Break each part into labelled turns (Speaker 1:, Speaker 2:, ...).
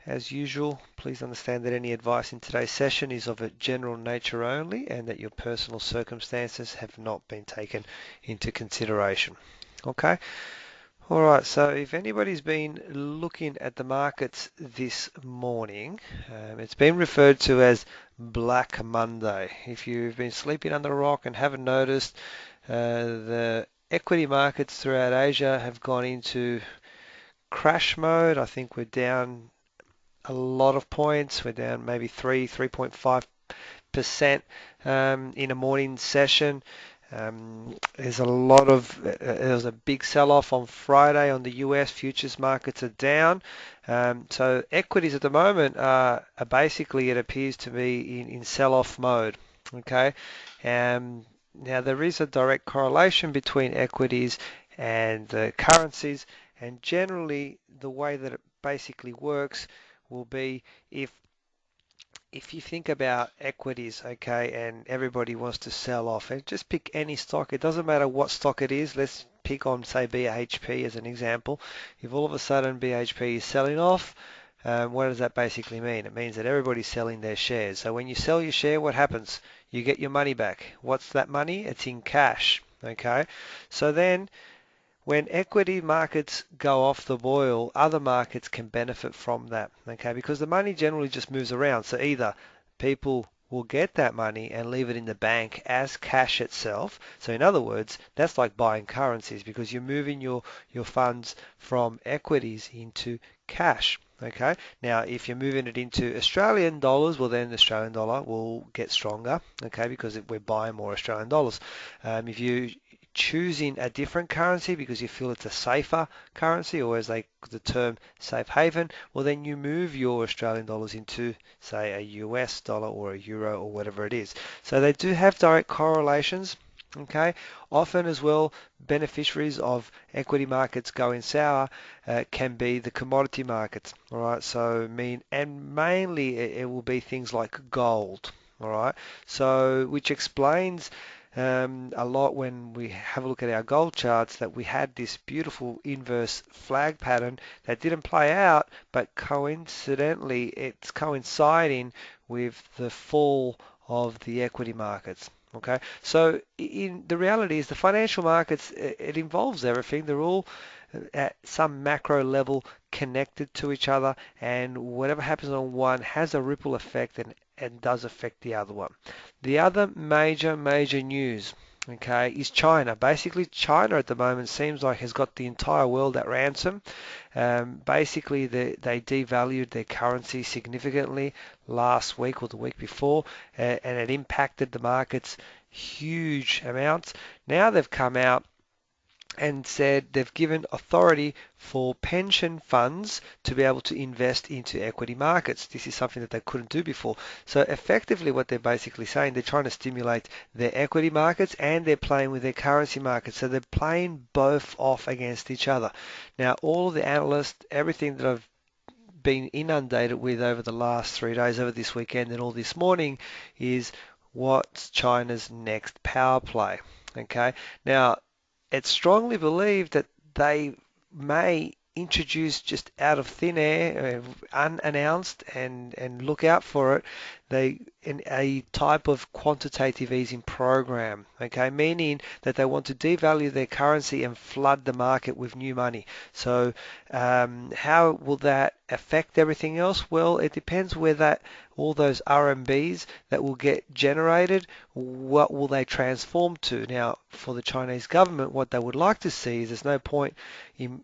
Speaker 1: As usual, please understand that any advice in today's session is of a general nature only and that your personal circumstances have not been taken into consideration. Okay? Alright, so if anybody's been looking at the markets this morning, it's been referred to as Black Monday. If you've been sleeping under a rock and haven't noticed, the equity markets throughout Asia have gone into crash mode. I think we're down a lot of points. We're down maybe 3.5% in a morning session. There was a big sell-off on Friday on the US futures markets are down. So equities at the moment are basically, it appears to be in sell-off mode. Okay. Now there is a direct correlation between equities and the currencies, and generally the way that it basically works will be if you think about equities, okay, and everybody wants to sell off, and just pick any stock. It doesn't matter what stock it is. Let's pick on, say, BHP as an example. If all of a sudden BHP is selling off, what does that basically mean? It means that everybody's selling their shares. So when you sell your share, what happens? You get your money back. What's that money? It's in cash, okay? So then when equity markets go off the boil, other markets can benefit from that, okay? Because the money generally just moves around. So either people will get that money and leave it in the bank as cash itself. So in other words, that's like buying currencies because you're moving your funds from equities into cash. Okay. Now, if you're moving it into Australian dollars, well, then the Australian dollar will get stronger. Okay, because we're buying more Australian dollars. If you choosing a different currency because you feel it's a safer currency, or as they the term safe haven, well then you move your Australian dollars into, say, a US dollar or a euro or whatever it is. So they do have direct correlations. Okay, often as well, beneficiaries of equity markets going sour can be the commodity markets. All right, so mainly it will be things like gold. All right, so which explains a lot when we have a look at our gold charts that we had this beautiful inverse flag pattern that didn't play out, but coincidentally it's coinciding with the fall of the equity markets. Okay, so in the reality is the financial markets, it involves everything. They're all at some macro level connected to each other, and whatever happens on one has a ripple effect and does affect the other one. The other major news, okay, is China. Basically, China at the moment seems like has got the entire world at ransom. Basically, they devalued their currency significantly last week or the week before, and it impacted the markets huge amounts. Now they've come out and said they've given authority for pension funds to be able to invest into equity markets. This is something that they couldn't do before. So effectively what they're basically saying, they're trying to stimulate their equity markets and they're playing with their currency markets. So they're playing both off against each other. Now all of the analysts, everything that I've been inundated with over the last 3 days, over this weekend and all this morning, is what's China's next power play. Okay, now it's strongly believed that they may introduce just out of thin air, unannounced, and look out for it, in a type of quantitative easing program, okay, meaning that they want to devalue their currency and flood the market with new money. So how will that affect everything else? Well, it depends where that all those RMBs that will get generated, what will they transform to? Now, for the Chinese government, what they would like to see is there's no point in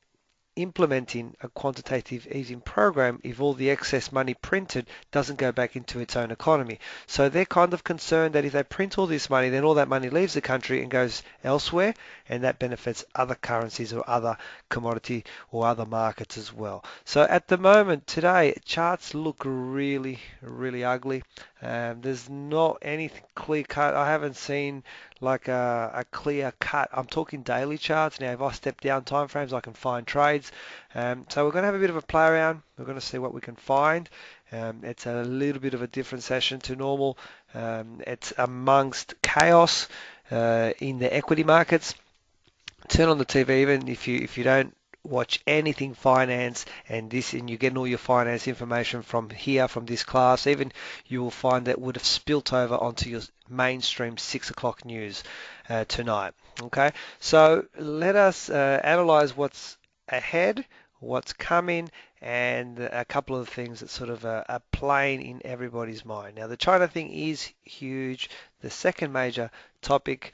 Speaker 1: implementing a quantitative easing program if all the excess money printed doesn't go back into its own economy. So they're kind of concerned that if they print all this money, then all that money leaves the country and goes elsewhere, and that benefits other currencies or other commodity or other markets as well. So at the moment today, charts look really ugly. There's not anything clear cut. I haven't seen like a clear cut. I'm talking daily charts. Now, if I step down time frames, I can find trades. So we're going to have a bit of a play around. We're going to see what we can find. It's a little bit of a different session to normal. It's amongst chaos in the equity markets. Turn on the TV even if you don't watch anything finance, and you're getting all your finance information from here, from this class. Even you will find that would have spilt over onto your mainstream 6 o'clock news tonight. Okay, so let us analyze what's ahead, what's coming, and a couple of things that sort of are playing in everybody's mind. Now, the China thing is huge. The second major topic,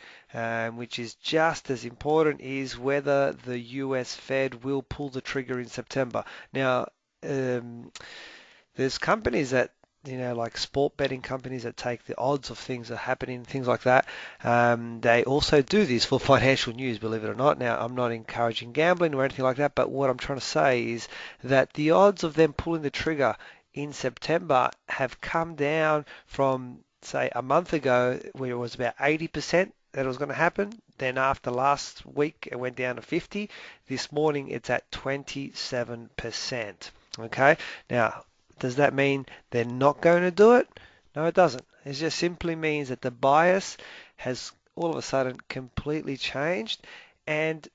Speaker 1: which is just as important, is whether the US Fed will pull the trigger in September. Now, there's companies that, like sport betting companies that take the odds of things that are happening, things like that. They also do this for financial news, believe it or not. Now, I'm not encouraging gambling or anything like that, but what I'm trying to say is that the odds of them pulling the trigger in September have come down from, say, a month ago, where it was about 80% that it was going to happen. Then after last week, it went down to 50. This morning, it's at 27%. Okay. Now, does that mean they're not going to do it? No, it doesn't. It just simply means that the bias has all of a sudden completely changed, and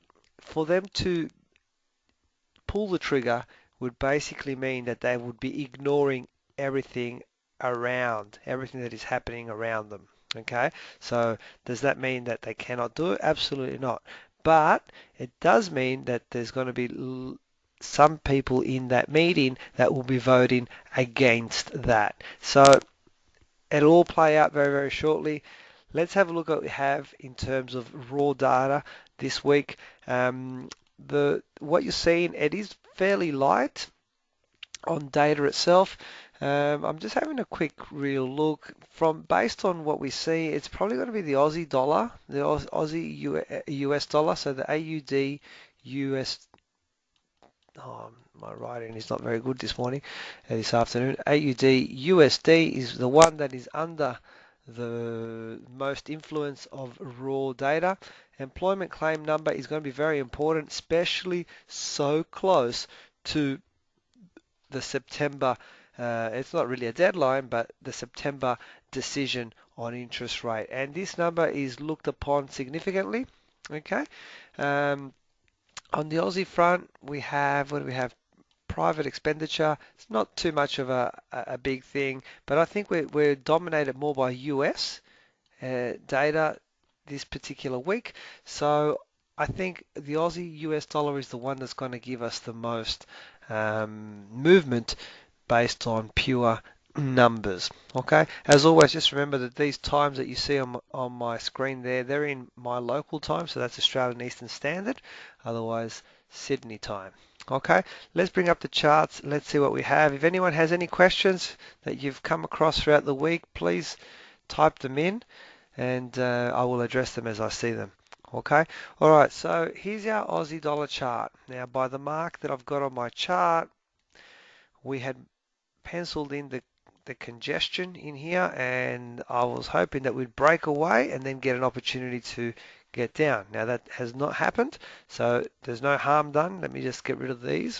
Speaker 1: for them to pull the trigger would basically mean that they would be ignoring everything everything that is happening around them. Okay, so does that mean that they cannot do it? Absolutely not. But it does mean that there's going to be some people in that meeting that will be voting against that. So it'll all play out very, very shortly. Let's have a look at what we have in terms of raw data this week. What you're seeing, it is fairly light on data itself. I'm just having a quick real look. Based on what we see, it's probably going to be the Aussie dollar, the Aussie US dollar, so the AUD US. Oh, my writing is not very good this morning, this afternoon. AUD USD is the one that is under the most influence of raw data. Employment claim number is going to be very important, especially so close to the September. It's not really a deadline, but the September decision on interest rate. And this number is looked upon significantly. Okay. Um, on the Aussie front, we have, what do we have? Private expenditure. It's not too much of a big thing, but I think we're dominated more by US data this particular week. So I think the Aussie US dollar is the one that's going to give us the most movement based on pure numbers. Okay, as always, just remember that these times that you see on my screen there, they're in my local time, so that's Australian Eastern Standard, otherwise Sydney time. Okay, let's bring up the charts. Let's see what we have. If anyone has any questions that you've come across throughout the week, please type them in, and I will address them as I see them. Okay, all right, so here's our Aussie dollar chart. Now, by the mark that I've got on my chart, we had penciled in the congestion in here, and I was hoping that we'd break away and then get an opportunity to get down. Now that has not happened, so there's no harm done. Let me just get rid of these.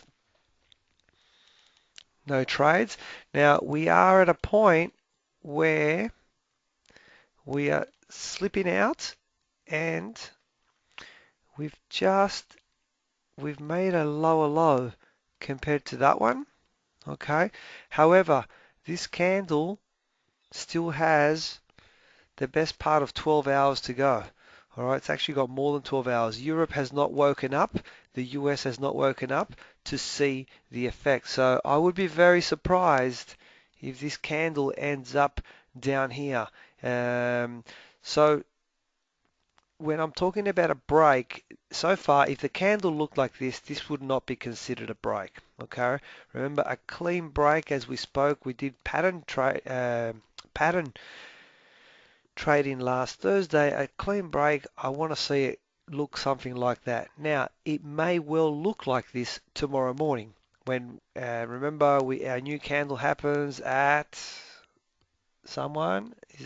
Speaker 1: No trades. Now we are at a point where we are slipping out, and we've made a lower low compared to that one. Okay. However, this candle still has the best part of 12 hours to go. All right, it's actually got more than 12 hours. Europe has not woken up. The US has not woken up to see the effect. So I would be very surprised if this candle ends up down here. So when I'm talking about a break, so far, if the candle looked like this would not be considered a break. Okay, remember a clean break, as we spoke, we did pattern trading last Thursday. A clean break, I want to see it look something like that. Now, it may well look like this tomorrow morning when, remember, our new candle happens at is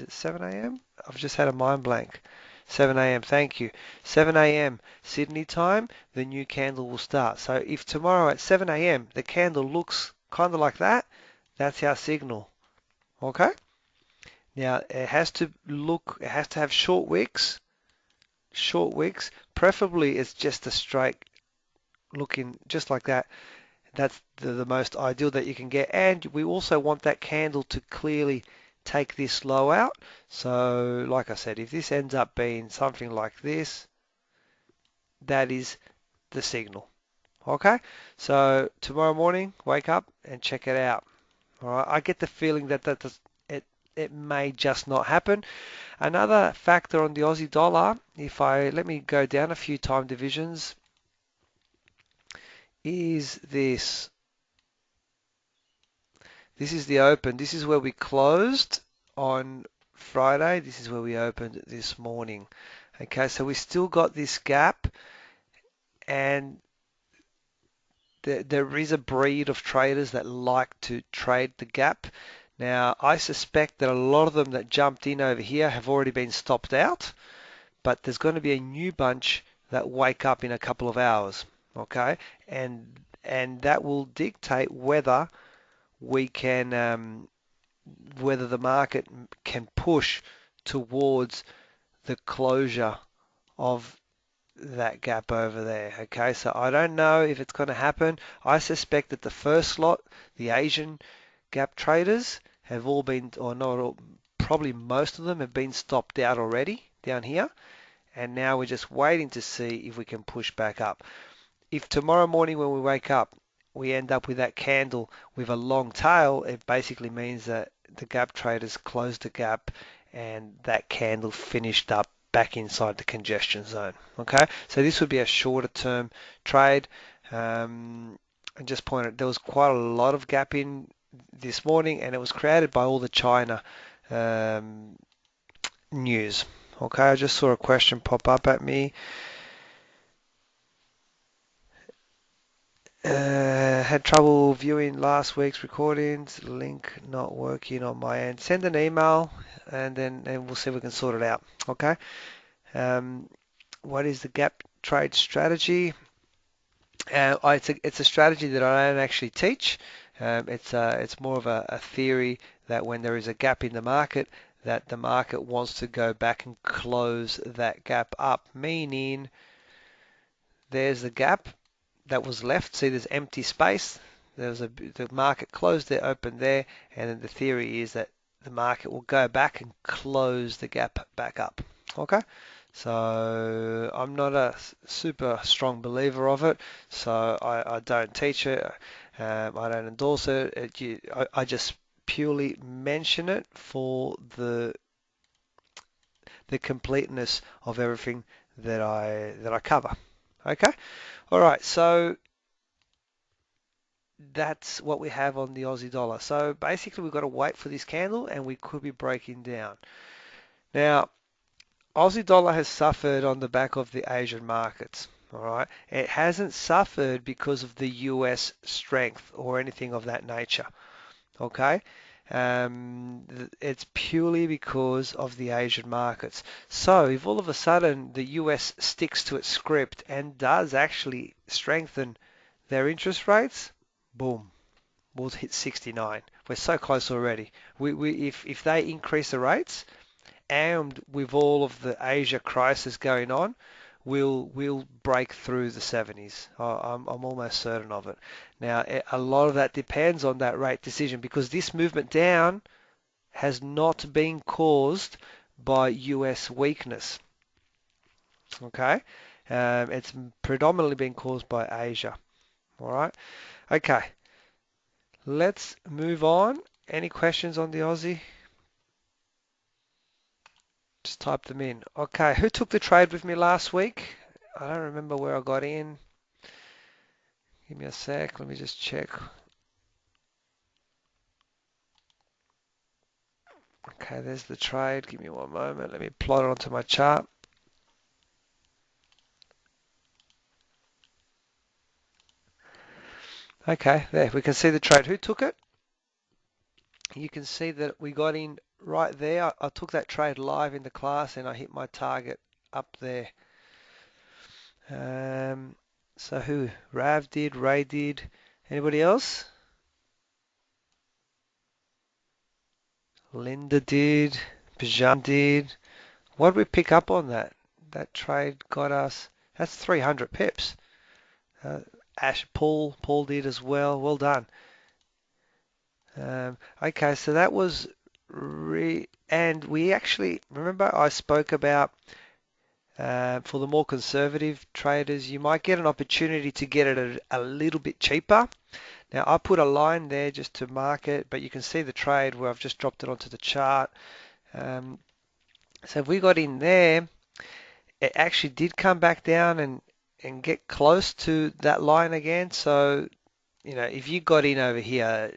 Speaker 1: it 7 a.m.? I've just had a mind blank. 7 a.m. Thank you. 7 a.m. Sydney time, the new candle will start. So if tomorrow at 7 a.m. the candle looks kind of like that, that's our signal. Okay? Now it has to have short wicks, preferably it's just a straight looking just like that, that's the most ideal that you can get. And we also want that candle to clearly take this low out. So like I said, if this ends up being something like this, that is the signal. Okay, so tomorrow morning, wake up and check it out. All right, I get the feeling that it may just not happen. Another factor on the Aussie dollar, if I let me go down a few time divisions, is this. This is the open. This is where we closed on Friday. This is where we opened this morning. Okay, so we still got this gap, and there is a breed of traders that like to trade the gap. Now, I suspect that a lot of them that jumped in over here have already been stopped out, but there's going to be a new bunch that wake up in a couple of hours. Okay, and that will dictate we can whether the market can push towards the closure of that gap over there. Okay, so I don't know if it's going to happen. I suspect that the first lot, the Asian gap traders, have all been, or not all, probably most of them have been stopped out already down here. And now we're just waiting to see if we can push back up. If tomorrow morning when we wake up, we end up with that candle with a long tail, it basically means that the gap traders closed the gap and that candle finished up back inside the congestion zone. Okay, so this would be a shorter term trade. And just point out there was quite a lot of gap in this morning, and it was created by all the China um, news. Okay, I just saw a question pop up at me. Had trouble viewing last week's recordings. Link not working on my end. Send an email and we'll see if we can sort it out. Okay. Um, what is the gap trade strategy? It's a strategy that I don't actually teach. It's more of a theory that when there is a gap in the market, that the market wants to go back and close that gap up, meaning there's the gap that was left. See, there's empty space. The market closed there, opened there, and then the theory is that the market will go back and close the gap back up. Okay, so I'm not a super strong believer of it, so I don't teach it. I don't endorse it. I just purely mention it for the completeness of everything that I cover. Okay, all right, so that's what we have on the Aussie dollar. So basically we've got to wait for this candle and we could be breaking down. Now, Aussie dollar has suffered on the back of the Asian markets. All right. It hasn't suffered because of the US strength or anything of that nature. Okay. It's purely because of the Asian markets. So if all of a sudden the US sticks to its script and does actually strengthen their interest rates, boom, we'll hit 69. We're so close already. If they increase the rates, and with all of the Asia crisis going on, we'll break through the 70s. I'm almost certain of it. Now, a lot of that depends on that rate decision because this movement down has not been caused by US weakness. Okay, it's predominantly been caused by Asia. All right. Okay. Let's move on. Any questions on the Aussie? Just type them in. Okay, who took the trade with me last week? I don't remember where I got in. Give me a sec. Let me just check. Okay, there's the trade. Give me one moment. Let me plot it onto my chart. Okay, there. We can see the trade. Who took it? You can see that we got in right there. I took that trade live in the class and I hit my target up there. So who? Rav did, Ray did. Anybody else? Linda did. Bijan did. What did we pick up on that? That trade got us, that's 300 pips. Paul did as well. Well done. Okay, so that was and we actually remember I spoke about for the more conservative traders, you might get an opportunity to get it a little bit cheaper. Now I put a line there just to mark it, but you can see the trade where I've just dropped it onto the chart. Um, so if we got in there, it actually did come back down and get close to that line again. So, if you got in over here,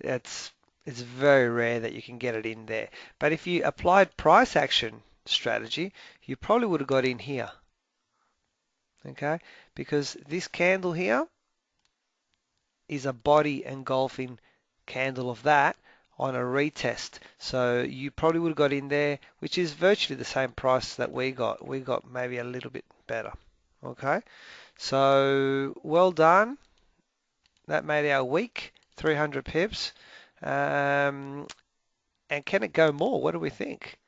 Speaker 1: it's it's very rare that you can get it in there. But if you applied price action strategy, you probably would have got in here, okay? Because this candle here is a body engulfing candle of that on a retest. So you probably would have got in there, which is virtually the same price that we got. We got maybe a little bit better, okay? So well done. That made our week, 300 pips. And can it go more? What do we think?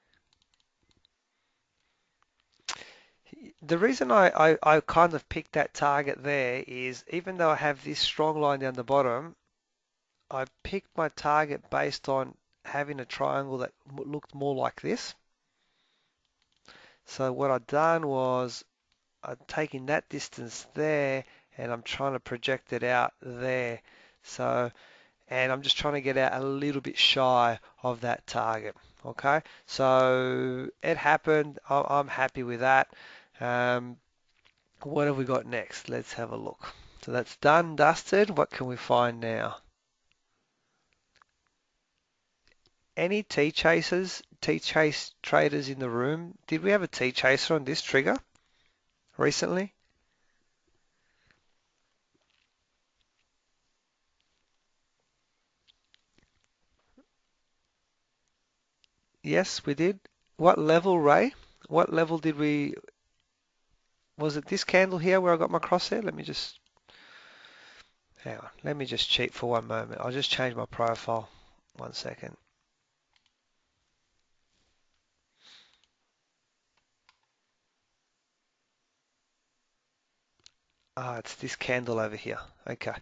Speaker 1: The reason I kind of picked that target there is even though I have this strong line down the bottom, I picked my target based on having a triangle that looked more like this. So what I've done was I've taken that distance there and I'm trying to project it out there. So, and I'm just trying to get out a little bit shy of that target. Okay, so it happened. I'm happy with that. Um, what have we got next? Let's have a look. So that's done, dusted. What can we find now? Any T-chase traders in the room? Did we have a T-chaser on this trigger recently? Yes, we did. What level, Ray? What level did we... Was it this candle here where I got my crosshair? Let me just... Hang on. Let me just cheat for one moment. I'll just change my profile. 1 second. Ah, it's this candle over here. Okay.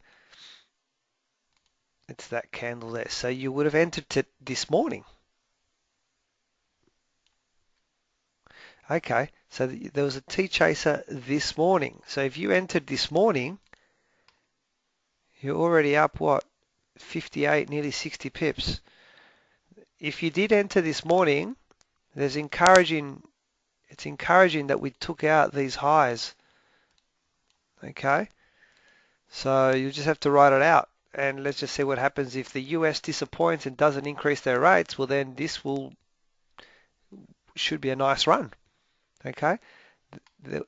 Speaker 1: It's that candle there. So you would have entered it this morning. Okay. So there was a T-chaser this morning. So if you entered this morning, you're already up, what, 58, nearly 60 pips. If you did enter this morning, it's encouraging that we took out these highs. Okay, so you just have to write it out, and let's just see what happens if the US disappoints and doesn't increase their rates. Well, then this should be a nice run. Okay,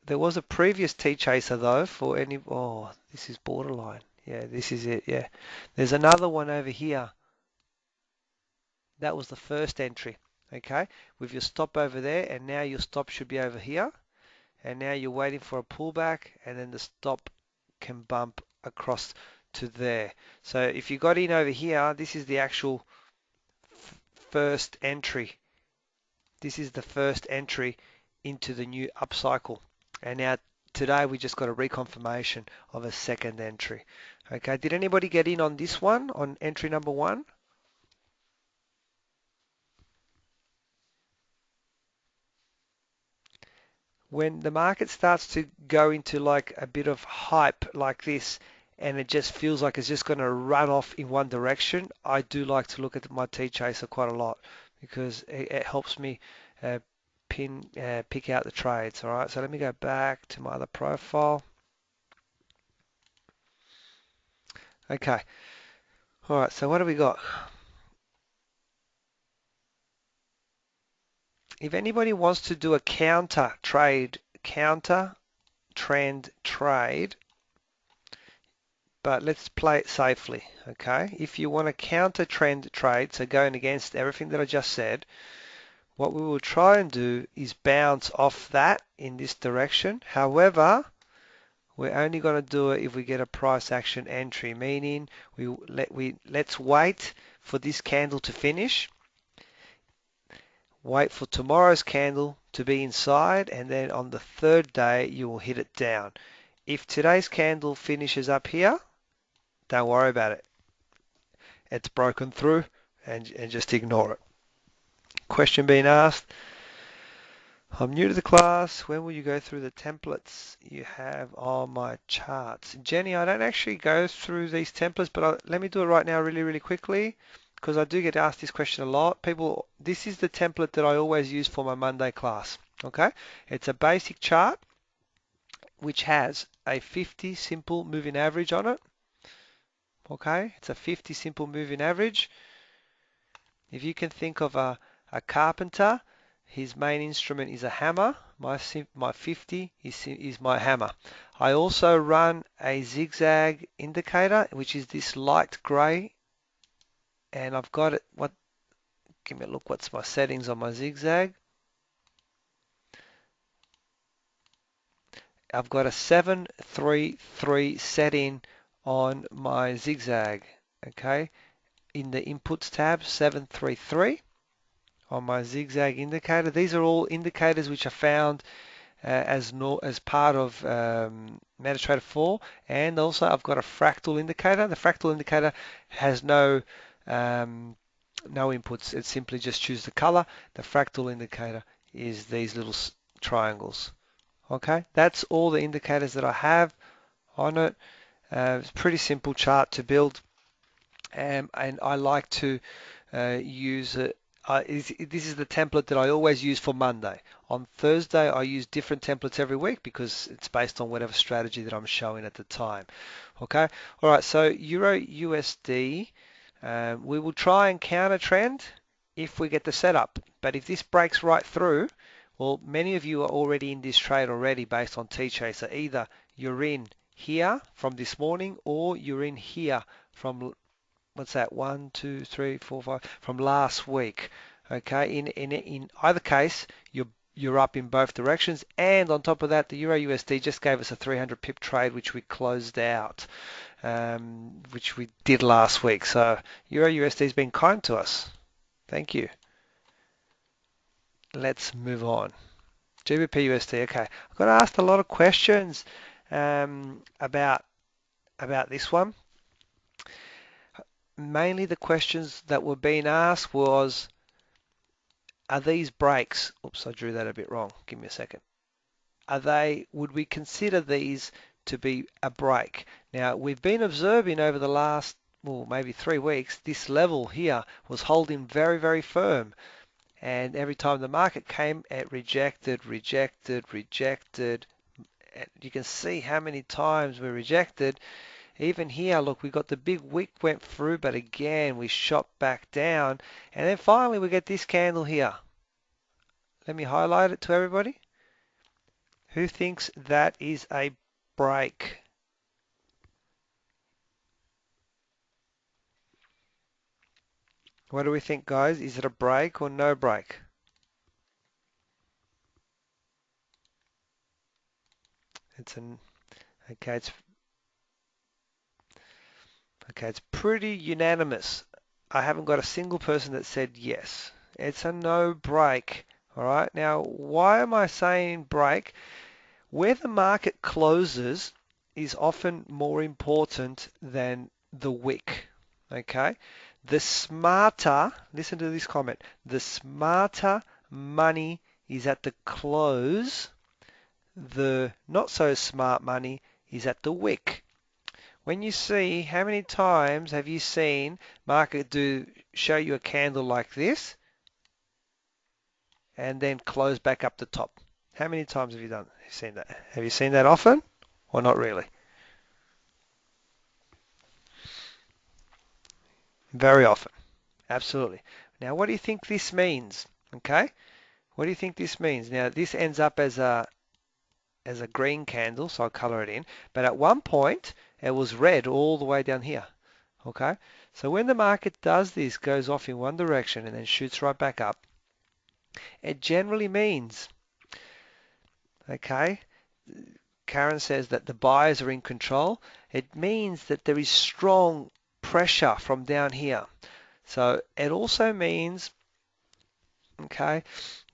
Speaker 1: there was a previous T chaser though for any. Oh, this is borderline. Yeah, this is it. Yeah, there's another one over here. That was the first entry. Okay, with your stop over there, and now your stop should be over here. And now you're waiting for a pullback, and then the stop can bump across to there. So if you got in over here, this is the actual first entry. This is the first entry into the new upcycle. And now today we just got a reconfirmation of a second entry. Okay, did anybody get in on this one, on entry number 1? When the market starts to go into like a bit of hype like this, and it just feels like it's just going to run off in one direction, I do like to look at my T-chaser quite a lot because it helps me uh, pick out the trades. All right, so let me go back to my other profile. Okay, all right, so what have we got? If anybody wants to do a counter trend trade, but let's play it safely, okay? If you want a counter trend trade, so going against everything that I just said, what we will try and do is bounce off that in this direction. However, we're only going to do it if we get a price action entry, meaning let's wait for this candle to finish, wait for tomorrow's candle to be inside, and then on the third day you will hit it down. If today's candle finishes up here, don't worry about it. It's broken through and just ignore it. Question being asked, I'm new to the class. When will you go through the templates you have on my charts? Jenny, I don't actually go through these templates, but let me do it right now really, really quickly because I do get asked this question a lot. People, this is the template that I always use for my Monday class. Okay? It's a basic chart which has a 50 simple moving average on it. Okay? It's a 50 simple moving average. If you can think of a carpenter, his main instrument is a hammer. My 50 is my hammer. I also run a zigzag indicator, which is this light grey, and I've got it. Give me a look. What's my settings on my zigzag? I've got a 733 setting on my zigzag. Okay, in the inputs tab, 733. On my zigzag indicator. These are all indicators which are found as part of MetaTrader 4, and also I've got a fractal indicator. The fractal indicator has no inputs. It simply just choose the color. The fractal indicator is these little triangles. Okay, that's all the indicators that I have on it. It's a pretty simple chart to build, and I like to use it. This is the template that I always use for Monday. On Thursday, I use different templates every week because it's based on whatever strategy that I'm showing at the time. Okay, all right. So Euro USD, we will try and counter trend if we get the setup. But if this breaks right through, well, many of you are already in this trade already based on T-Chaser. Either you're in here from this morning or you're in here from what's that? 1, 2, 3, 4, 5 from last week. Okay, in either case, you're up in both directions, and on top of that, the Euro USD just gave us a 300 pip trade, which we closed out, which we did last week. So Euro USD has been kind to us. Thank you. Let's move on. GBP USD. Okay, I got asked a lot of questions about this one. Mainly the questions that were being asked was, are these breaks? Oops, I drew that a bit wrong. Give me a second. Would we consider these to be a break? Now, we've been observing over the last, well, maybe 3 weeks, this level here was holding very, very firm. And every time the market came, it rejected. You can see how many times we rejected. Even here, look, we got the big wick went through, but again, we shot back down. And then finally, we get this candle here. Let me highlight it to everybody. Who thinks that is a break? What do we think, guys? Is it a break or no break? Okay, it's pretty unanimous. I haven't got a single person that said yes. It's a no break. All right. Now, why am I saying break? Where the market closes is often more important than the wick. Okay? Listen to this comment, the smarter money is at the close, the not so smart money is at the wick. When you see, how many times have you seen market show you a candle like this and then close back up the top? How many times have you seen that? Have you seen that often or not really? Very often. Absolutely. Now, what do you think this means? Okay? What do you think this means? Now, this ends up as a green candle, so I'll color it in. But at one point, it was red all the way down here. Okay? So when the market does this, goes off in one direction and then shoots right back up, it generally means, okay, Karen says that the buyers are in control. It means that there is strong pressure from down here. So it also means, okay,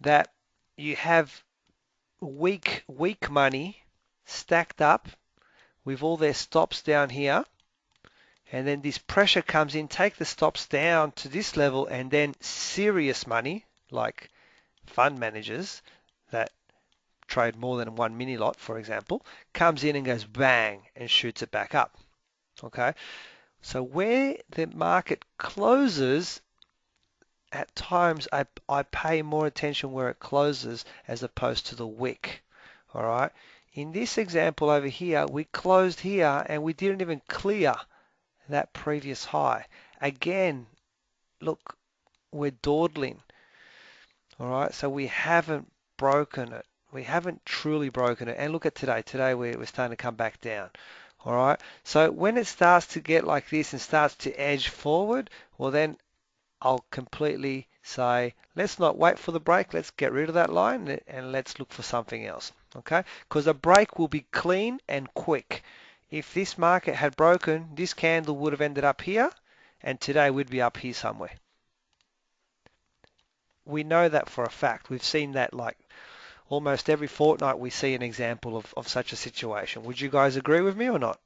Speaker 1: that you have weak money stacked up with all their stops down here, and then this pressure comes in, take the stops down to this level, and then serious money, like fund managers that trade more than one mini lot, for example, comes in and goes bang and shoots it back up. Okay, so where the market closes, at times I pay more attention where it closes as opposed to the wick. All right, in this example over here, we closed here and we didn't even clear that previous high. Again, look, we're dawdling. All right, so we haven't broken it. We haven't truly broken it. And look at today. Today we're starting to come back down. All right, so when it starts to get like this and starts to edge forward, well then I'll completely say, let's not wait for the break. Let's get rid of that line and let's look for something else. Okay, because a break will be clean and quick. If this market had broken, this candle would have ended up here, and today we'd be up here somewhere. We know that for a fact. We've seen that like almost every fortnight we see an example of such a situation. Would you guys agree with me or not?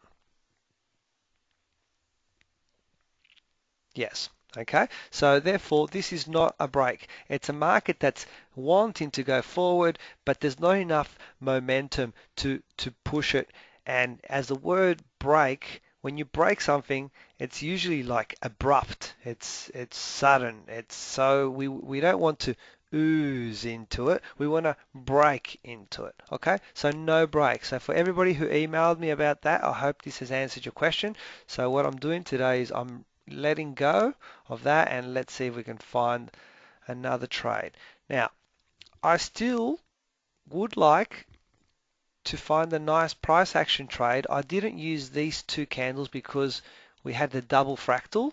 Speaker 1: Yes. Okay. So therefore, this is not a break. It's a market that's wanting to go forward, but there's not enough momentum to push it. And as the word break, when you break something, it's usually like abrupt. It's sudden. It's so we don't want to ooze into it. We want to break into it. Okay? So no break. So for everybody who emailed me about that, I hope this has answered your question. So what I'm doing today is I'm letting go of that, and let's see if we can find another trade. Now, I still would like to find a nice price action trade. I didn't use these two candles because we had the double fractal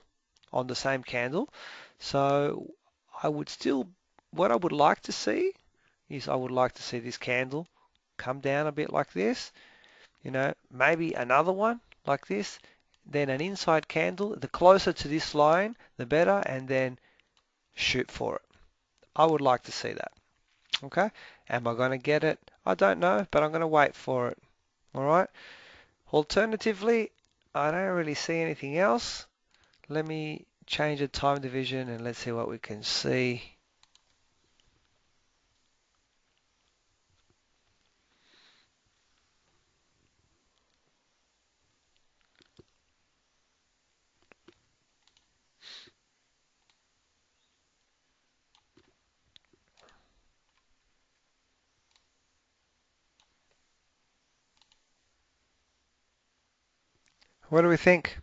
Speaker 1: on the same candle. So I would still, what I would like to see is I would like to see this candle come down a bit like this, maybe another one like this, then an inside candle. The closer to this line, the better, and then shoot for it. I would like to see that. Okay. Am I going to get it? I don't know, but I'm going to wait for it. All right. Alternatively, I don't really see anything else. Let me change the time division and let's see what we can see. What do we think?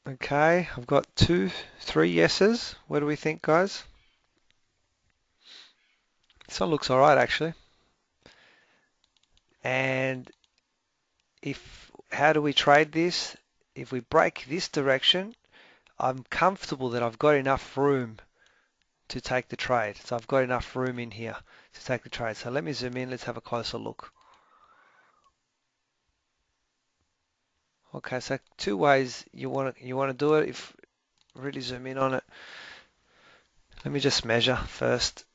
Speaker 1: Okay, I've got 3 yeses. What do we think, guys? This one looks all right, actually. And how do we trade this? If we break this direction, I'm comfortable that I've got enough room to take the trade. So I've got enough room in here to take the trade. So let me zoom in. Let's have a closer look. Okay, so 2 ways you want to do it. If really zoom in on it, let me just measure first.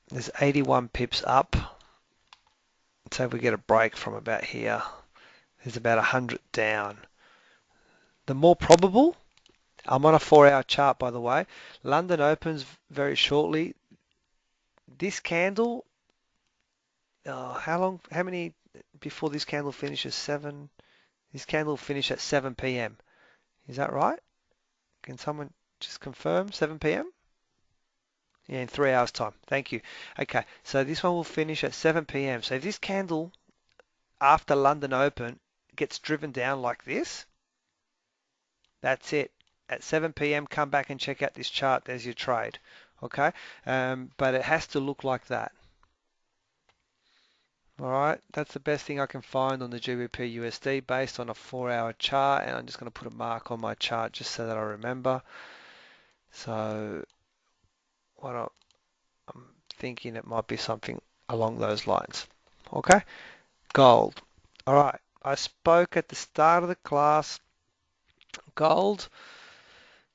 Speaker 1: There's 81 pips up. So if we get a break from about here, there's about 100 down. The more probable, I'm on a 4-hour chart, by the way. London opens very shortly. This candle, how many before this candle finishes? 7. This candle finish at 7 p.m. Is that right? Can someone just confirm 7 p.m.? Yeah, in 3 hours time. Thank you. Okay, so this one will finish at 7 p.m. So if this candle after London Open gets driven down like this, that's it. At 7 p.m., come back and check out this chart. There's your trade. Okay, but it has to look like that. All right, that's the best thing I can find on the GBP USD based on a 4-hour chart, and I'm just going to put a mark on my chart just so that I remember. So what I'm thinking it might be something along those lines. Okay, gold. All right, I spoke at the start of the class. Gold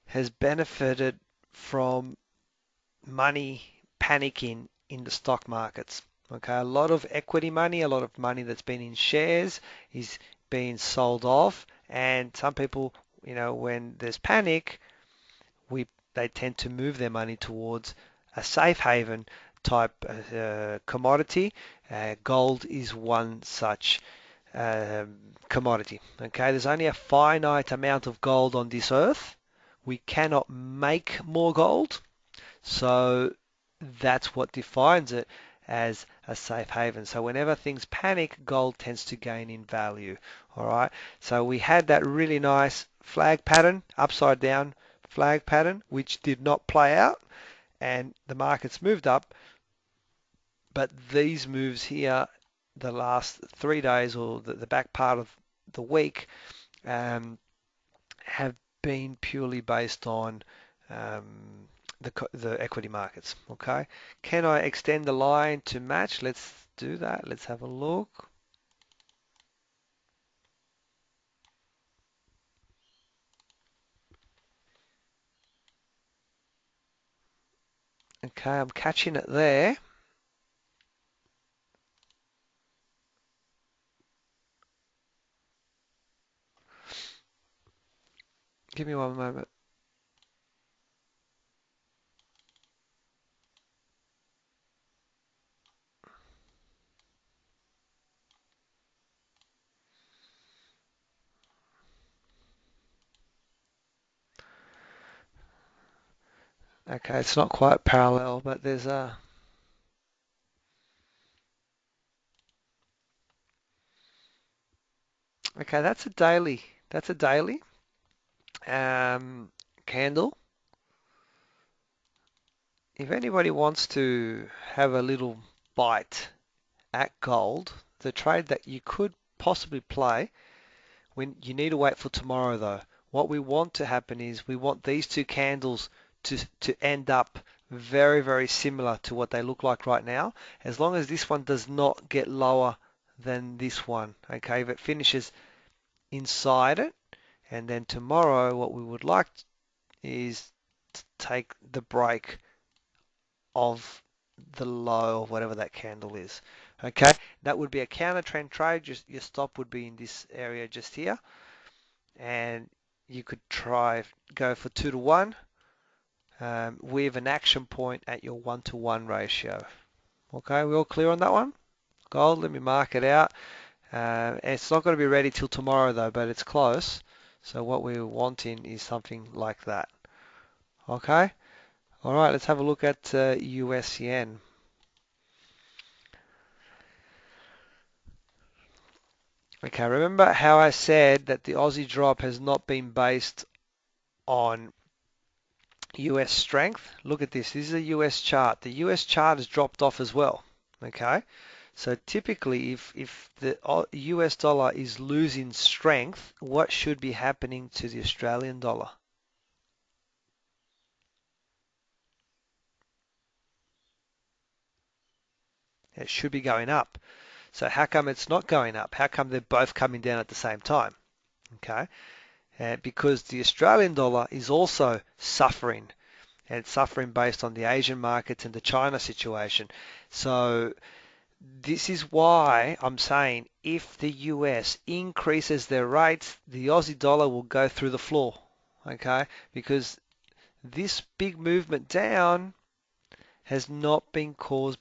Speaker 1: has benefited from money panicking in the stock markets. Okay, a lot of equity money, a lot of money that's been in shares is being sold off, and some people, when there's panic, we they tend to move their money towards a safe haven type commodity. Gold is one such commodity. Okay, there's only a finite amount of gold on this earth. We cannot make more gold, so that's what defines it as a safe haven. So whenever things panic, gold tends to gain in value. All right. So we had that really nice flag pattern, upside down flag pattern, which did not play out, and the markets moved up. But these moves here, the last 3 days or the back part of the week, um, have been purely based on the equity markets. Okay, can I extend the line to match? Let's do that. Let's have a look. Okay, I'm catching it there. Give me one moment. Okay, it's not quite parallel, but there's a. Okay, that's a daily. That's a daily candle. If anybody wants to have a little bite at gold, the trade that you could possibly play, when you need to wait for tomorrow though. What we want to happen is we want these two candles to end up very, very similar to what they look like right now, as long as this one does not get lower than this one. Okay, if it finishes inside it, and then tomorrow what we would like is to take the break of the low of whatever that candle is. Okay, that would be a counter trend trade. Just your stop would be in this area just here, and you could try go for 2 to 1 with an action point at your 1 to 1 ratio. Okay, we all clear on that one? Gold, let me mark it out. It's not going to be ready till tomorrow though, but it's close. So what we're wanting is something like that. Okay. All right, let's have a look at US yen. Okay, remember how I said that the Aussie drop has not been based on US strength? Look at this. This is a US chart. The US chart has dropped off as well. Okay, so typically if the US dollar is losing strength, what should be happening to the Australian dollar? It should be going up. So how come it's not going up? How come they're both coming down at the same time? Okay, because the Australian dollar is also suffering, and it's suffering based on the Asian markets and the China situation. So this is why I'm saying if the US increases their rates, the Aussie dollar will go through the floor. Okay, because this big movement down has not been caused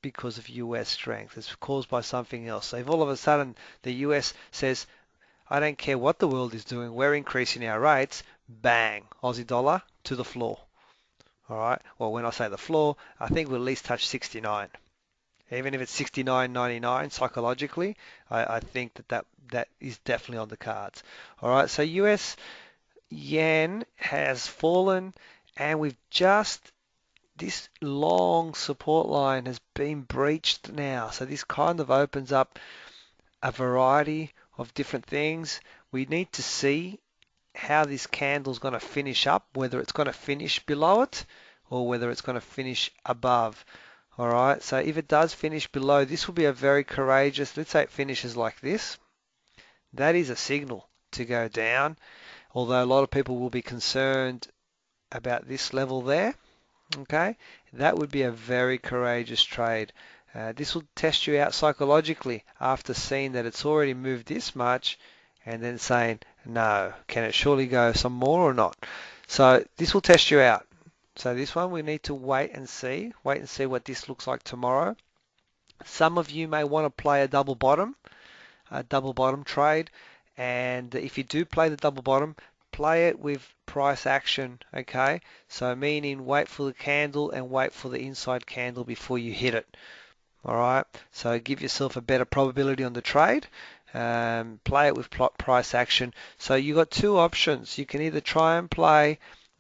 Speaker 1: because of US strength. It's caused by something else. So if all of a sudden the US says, I don't care what the world is doing, we're increasing our rates, bang, Aussie dollar to the floor. All right. Well, when I say the floor, I think we'll at least touch 69. Even if it's 69.99 psychologically, I think that is definitely on the cards. All right. So US yen has fallen, and we've just this long support line has been breached now. So this kind of opens up a variety of different things. We need to see how this candle's going to finish up, whether it's going to finish below it or whether it's going to finish above. All right, so if it does finish below, this will be a very courageous, let's say it finishes like this. That is a signal to go down, although a lot of people will be concerned about this level there. Okay, that would be a very courageous trade. This will test you out psychologically after seeing that it's already moved this much and then saying, no, can it surely go some more or not? So this will test you out. So this one we need to wait and see what this looks like tomorrow. Some of you may want to play a double bottom trade, and if you do play the double bottom, play it with price action, okay? So meaning wait for the candle and wait for the inside candle before you hit it. All right, so give yourself a better probability on the trade. Play it with price action. So you got two options. You can either try and play.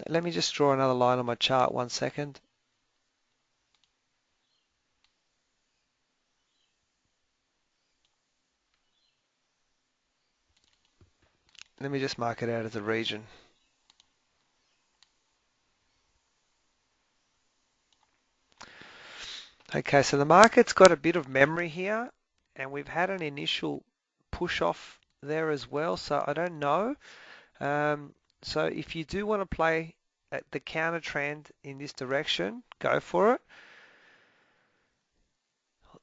Speaker 1: Let me just draw another line on my chart. 1 second. Let me just mark it out as a region. Okay, so the market's got a bit of memory here, and we've had an initial push off there as well. So I don't know. So if you do want to play at the counter trend in this direction, go for it.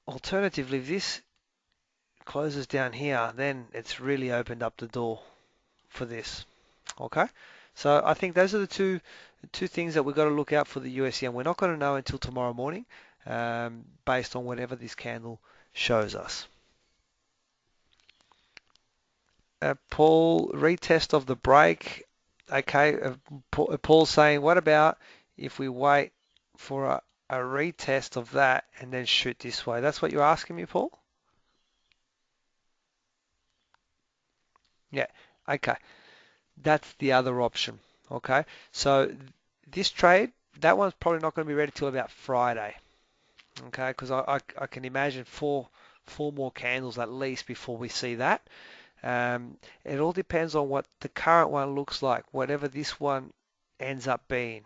Speaker 1: Alternatively, if this closes down here, then it's really opened up the door for this. Okay, so I think those are the two things that we've got to look out for the USD, and we're not going to know until tomorrow morning, based on whatever this candle shows us. Paul, retest of the break. Okay, Paul's saying, what about if we wait for a retest of that and then shoot this way? That's what you're asking me, Paul? Yeah, okay. That's the other option. Okay, so this trade, that one's probably not going to be ready till about Friday. Okay, because I can imagine four more candles at least before we see that. It all depends on what the current one looks like, whatever this one ends up being.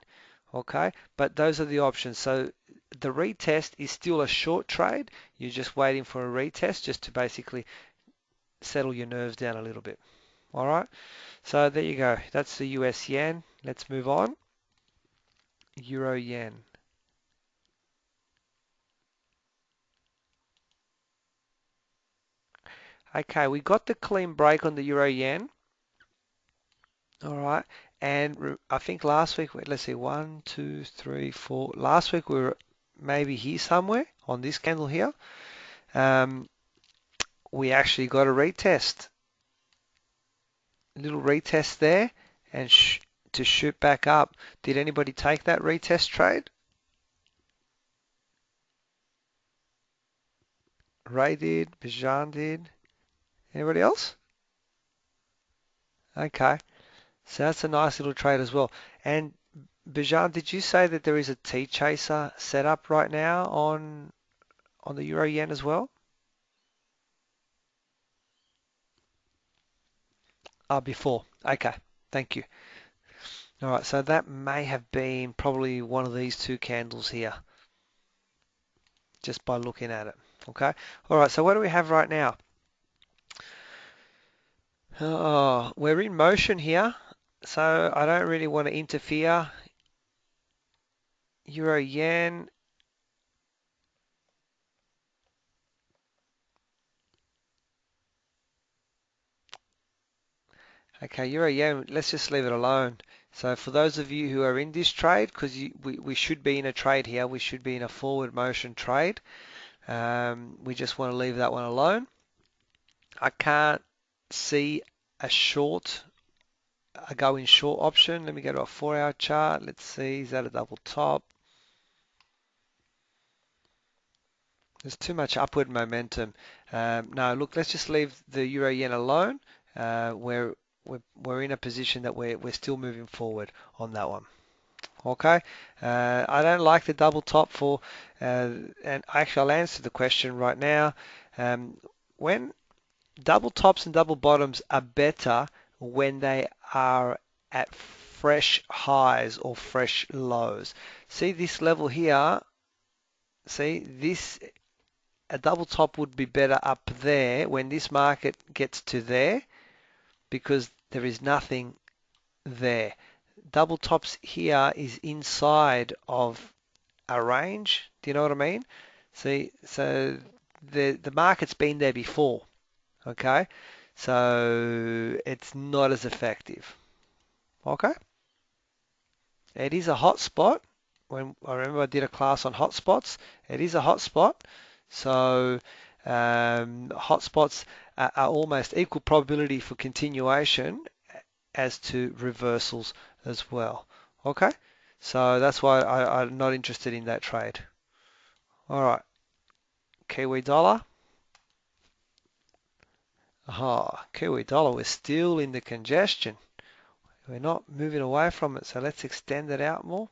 Speaker 1: Okay, but those are the options. So the retest is still a short trade. You're just waiting for a retest just to basically settle your nerves down a little bit. All right, so there you go. That's the US yen. Let's move on. Euro yen. Okay, we got the clean break on the euro yen. All right, and I think last week, let's see, 1, 2, 3, 4. Last week we were maybe here somewhere on this candle here. Um, we actually got a retest, a little retest there, and to shoot back up. Did anybody take that retest trade? Ray did, Bijan did. Anybody else? Okay, so that's a nice little trade as well. And Bijan, did you say that there is a T chaser set up right now on the euro yen as well? Before. Okay, thank you. All right, so that may have been probably one of these two candles here, just by looking at it. Okay. All right, so what do we have right now? Oh, we're in motion here, so I don't really want to interfere. Euro yen. Okay, euro yen, let's just leave it alone. So for those of you who are in this trade, because we should be in a trade here, we should be in a forward motion trade. We just want to leave that one alone. I can't see a go in short option. Let me go to a 4-hour chart. Let's see, is that a double top? There's too much upward momentum. No, look, let's just leave the euro yen alone. We're in a position that we're still moving forward on that one. Okay, I don't like the double top and actually I'll answer the question right now. When double tops and double bottoms are better when they are at fresh highs or fresh lows. See this level here? See this, a double top would be better up there when this market gets to there because there is nothing there. Double tops here is inside of a range. Do you know what I mean? See, so the market's been there before, okay? So it's not as effective. Okay? It is a hot spot. When I remember I did a class on hotspots, it is a hotspot. So hotspots are almost equal probability for continuation as to reversals as well. Okay? So that's why I'm not interested in that trade. All right, Kiwi Dollar. Kiwi Dollar, we're still in the congestion. We're not moving away from it, so let's extend it out more.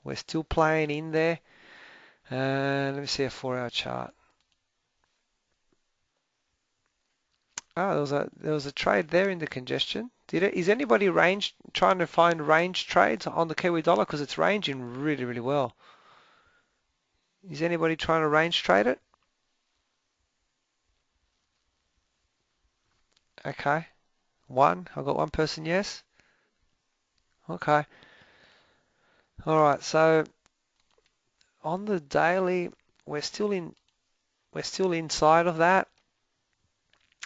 Speaker 1: We're still playing in there. Let me see a 4-hour chart. There was a trade there in the congestion. Is anybody trying to find range trades on the Kiwi Dollar because it's ranging really, really well? Is anybody trying to range trade it? Okay, I've got one person, yes. Okay, all right. So on the daily, we're still inside of that.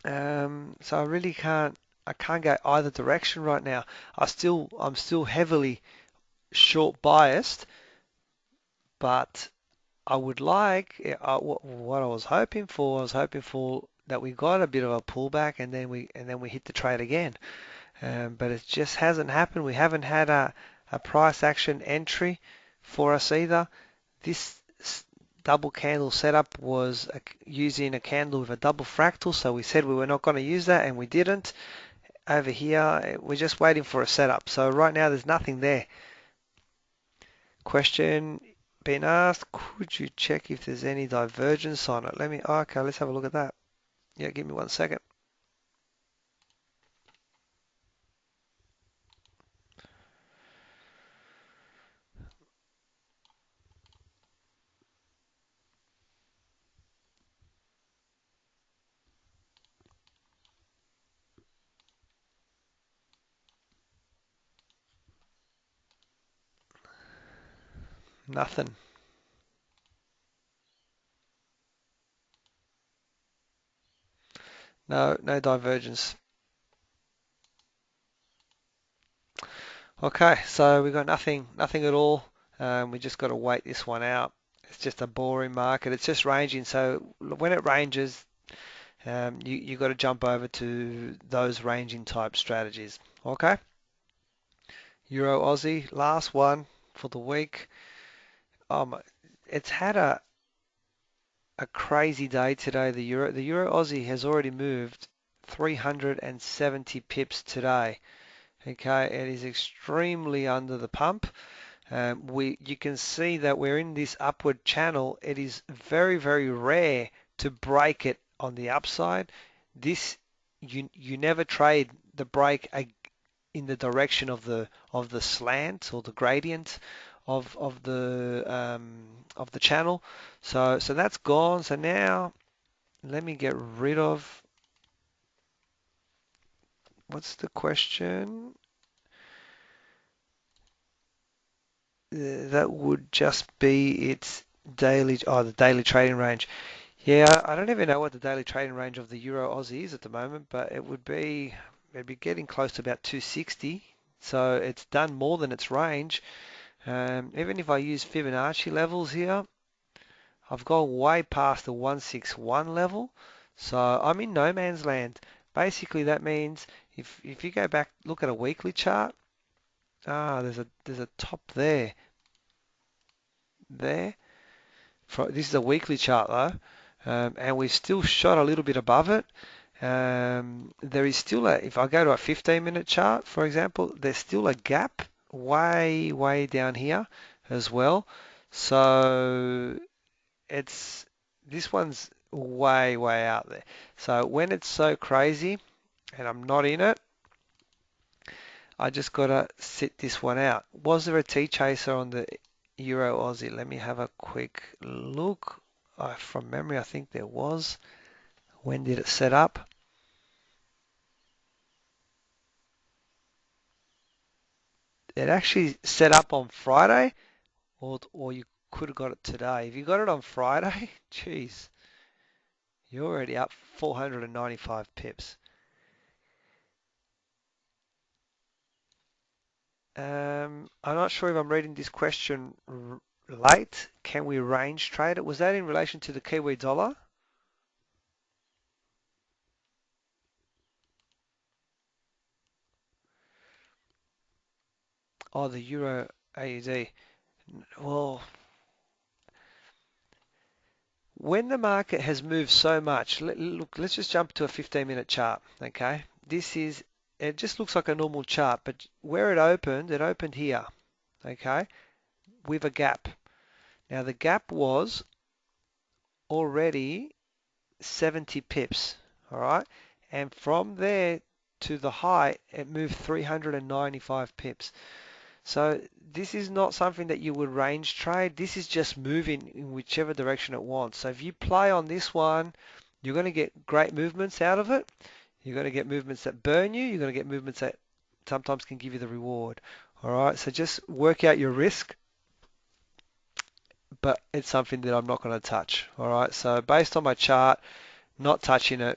Speaker 1: So I can't go either direction right now. I'm still heavily short biased, but I would like what I was hoping for that we got a bit of a pullback and then we hit the trade again. But it just hasn't happened. We haven't had a price action entry for us either. This double candle setup was using a candle with a double fractal, so we said we were not going to use that and we didn't. Over here, we're just waiting for a setup. So right now there's nothing there. Question being asked, could you check if there's any divergence on it? Okay, let's have a look at that. Yeah, give me 1 second. Nothing. No divergence. Okay, so we've got nothing at all. We just got to wait this one out. It's just a boring market. It's just ranging. So when it ranges, you got to jump over to those ranging type strategies. Okay. Euro Aussie, last one for the week. It's had a crazy day today. The Euro Aussie has already moved 370 pips today. Okay, it is extremely under the pump. You can see that we're in this upward channel. It is very, very rare to break it on the upside. This you never trade the break in the direction of the slant or the gradient of the channel. So that's gone. So now let me get rid of, what's the question? That would just be its the daily trading range. Yeah, I don't even know what the daily trading range of the Euro Aussie is at the moment, but it'd be getting close to about 260. So it's done more than its range. Even if I use Fibonacci levels here, I've gone way past the 161 level. So I'm in no man's land. Basically, that means if you go back, look at a weekly chart, there's a top there. There. This is a weekly chart though, and we've still shot a little bit above it. There is still if I go to a 15-minute chart, for example, there's still a gap way down here as well. So this one's way out there. So when it's so crazy and I'm not in it, I just gotta sit this one out. Was there a T chaser on the Euro Aussie? Let me have a quick look. From memory, I think there was. When did it set up? It actually set up on Friday. or you could have got it today. If you got it on Friday, geez, you're already up 495 pips. I'm not sure if I'm reading this question late. Can we range trade it? Was that in relation to the Kiwi dollar? Oh, the Euro AUD. Well, when the market has moved so much, look, let's just jump to a 15-minute chart, okay? It just looks like a normal chart, but where it opened here, okay, with a gap. Now the gap was already 70 pips, all right? And from there to the high, it moved 395 pips. So this is not something that you would range trade. This is just moving in whichever direction it wants. So if you play on this one, you're going to get great movements out of it. You're going to get movements that burn you. You're going to get movements that sometimes can give you the reward. All right. So just work out your risk, but it's something that I'm not going to touch. All right. So based on my chart, not touching it.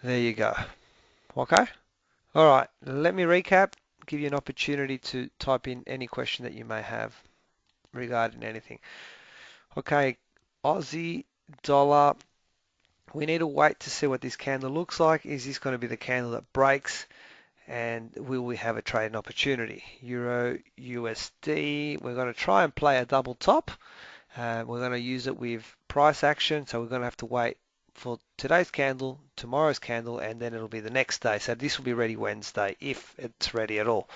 Speaker 1: There you go. Okay. All right. Let me recap. Give you an opportunity to type in any question that you may have regarding anything. Okay, Aussie dollar. We need to wait to see what this candle looks like. Is this going to be the candle that breaks? And will we have a trading opportunity? Euro USD. We're going to try and play a double top. We're going to use it with price action. So we're going to have to wait for today's candle, tomorrow's candle, and then it'll be the next day. So this will be ready Wednesday if it's ready at all.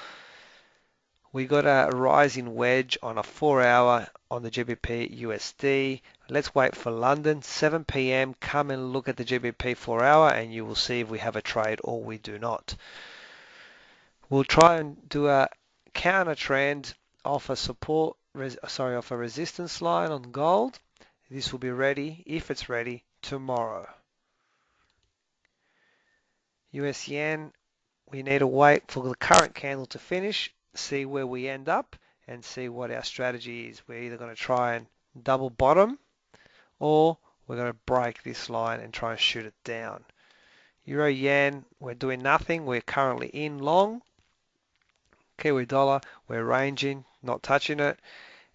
Speaker 1: We got a rising wedge on a 4 hour on the GBP USD. Let's wait for London, 7 p.m. Come and look at the GBP 4 hour and you will see if we have a trade or we do not. We'll try and do a counter trend off a off a resistance line on gold. This will be ready, if it's ready, tomorrow. US yen, we need to wait for the current candle to finish, see where we end up, and see what our strategy is. We're either going to try and double bottom, or we're going to break this line and try and shoot it down. Euro yen, we're doing nothing. We're currently in long. Kiwi dollar, we're ranging, not touching it.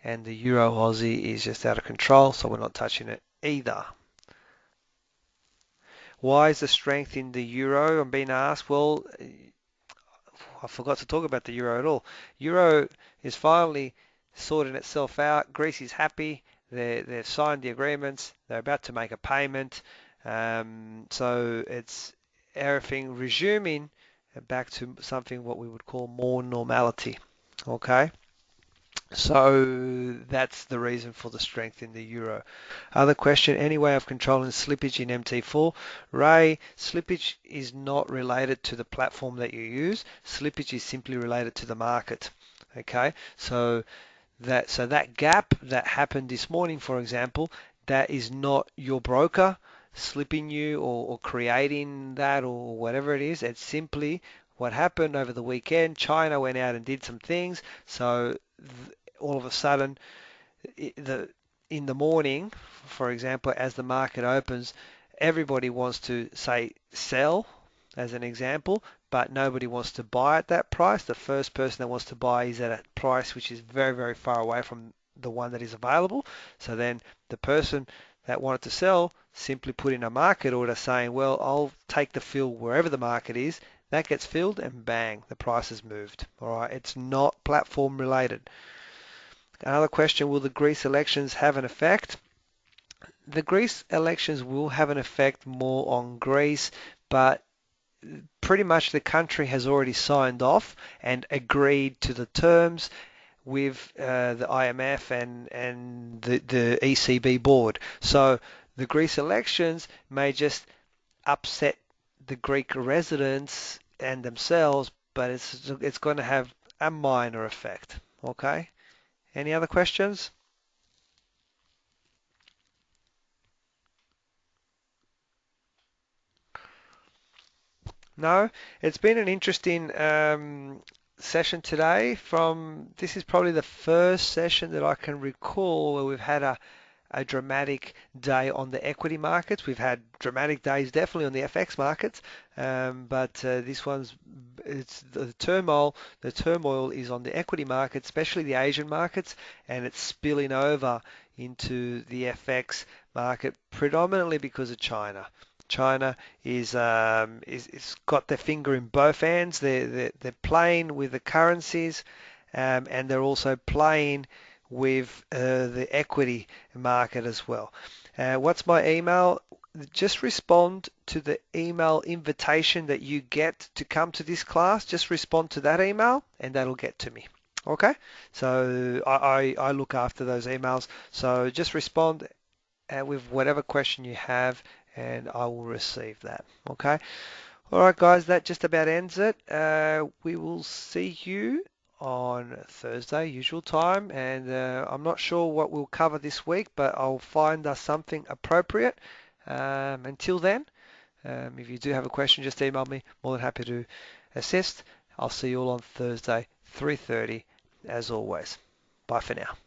Speaker 1: And the Euro Aussie is just out of control, so we're not touching it either. Why is the strength in the Euro? I'm being asked. Well, I forgot to talk about the euro at all. Euro is finally sorting itself out. Greece is happy. They've signed the agreements. They're about to make a payment. So it's everything resuming back to something what we would call more normality. Okay. So that's the reason for the strength in the euro. Other question, any way of controlling slippage in MT4? Ray, slippage is not related to the platform that you use. Slippage is simply related to the market. Okay, so that gap that happened this morning, for example, that is not your broker slipping you or creating that or whatever it is. It's simply what happened over the weekend. China went out and did some things, so all of a sudden, in the morning, for example, as the market opens, everybody wants to say sell, as an example, but nobody wants to buy at that price. The first person that wants to buy is at a price which is very, very far away from the one that is available. So then the person that wanted to sell simply put in a market order saying, well, I'll take the fill wherever the market is. That gets filled and bang, the price has moved. All right, it's not platform related. Another question, will the Greece elections have an effect? The Greece elections will have an effect more on Greece, but pretty much the country has already signed off and agreed to the terms with the IMF and the ECB board. So the Greece elections may just upset the Greek residents and themselves, but it's going to have a minor effect. Okay? Any other questions? No, it's been an interesting session today. This is probably the first session that I can recall where we've had a dramatic day on the equity markets. We've had dramatic days definitely on the FX markets, but this one's it's the turmoil. The turmoil is on the equity markets, especially the Asian markets, and it's spilling over into the FX market predominantly because of China. China is got their finger in both hands. They're playing with the currencies, and they're also playing with the equity market as well. What's my email? Just respond to the email invitation that you get to come to this class. Just respond to that email, and that'll get to me. Okay? So I look after those emails. So just respond with whatever question you have, and I will receive that. Okay. All right, guys, that just about ends it. We will see you on Thursday, usual time, and I'm not sure what we'll cover this week, but I'll find us something appropriate. Until then, if you do have a question, just email me. More than happy to assist. I'll see you all on Thursday, 3:30, as always. Bye for now.